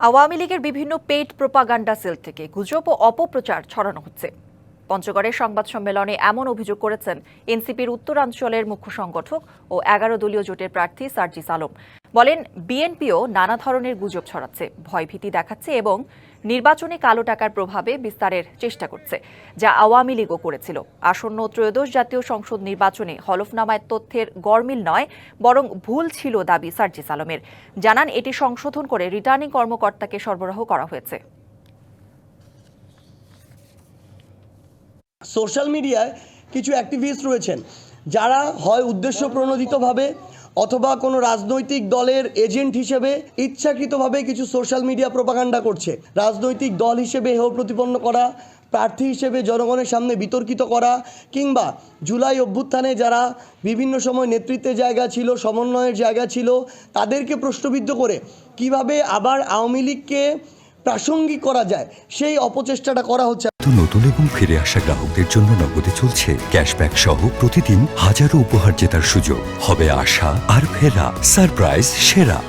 আওয়ামী লীগের বিভিন্ন paid propaganda sell থেকে গুজব ও অপপ্রচার ছড়ানো হচ্ছে। পঞ্চগড়ের সংবাদ সম্মেলনে এমন অভিযোগ করেছেন এনসিপির উত্তরাঞ্চলের মুখ্য সংগঠক ও ১১ দলীয় জোটের প্রার্থী সার্জিস আলম। বলেন, বিএনপিও নানা ধরনের গুজব ছড়াচ্ছে, ভয়ভীতি দেখাচ্ছে এবং নির্বাচনে কালো টাকার প্রভাবে বিস্তারের চেষ্টা করছে, যা আওয়ামী লীগও করেছিল। আসন্ন ত্রয়োদশ জাতীয় সংসদ নির্বাচনে হলফনামায় তথ্যের গরমিল নয়, বরং ভুল ছিল দাবি সার্জিস আলমের। জানান, এটি সংশোধন করে রিটার্নিং কর্মকর্তাকে সরবরাহ করা হয়েছে। সোশ্যাল মিডিয়ায় কিছু অ্যাক্টিভিস্ট রয়েছেন যারা হয় উদ্দেশ্য প্রণোদিতভাবে অথবা কোনো রাজনৈতিক দলের এজেন্ট হিসেবে ইচ্ছাকৃতভাবে কিছু সোশ্যাল মিডিয়া প্রোপাগান্ডা করছে। রাজনৈতিক দল হিসেবে হেয় প্রতিপন্ন করা, প্রার্থী হিসেবে জনগণের সামনে বিতর্কিত করা, কিংবা জুলাই অভ্যুত্থানে যারা বিভিন্ন সময় নেতৃত্বের জায়গা ছিল, সমন্বয়ের জায়গা ছিল, তাদেরকে প্রশ্নবিদ্ধ করে কিভাবে আবার আওয়ামী লীগকে প্রাসঙ্গিক করা যায় সেই অপচেষ্টাটা করা হচ্ছে। নতুন এবং ফিরে আসা গ্রাহকদের জন্য নগদে চলছে ক্যাশব্যাক সহ প্রতিদিন হাজারো উপহার জেতার সুযোগ। হবে আশা আর ফেরা, সারপ্রাইজ সেরা।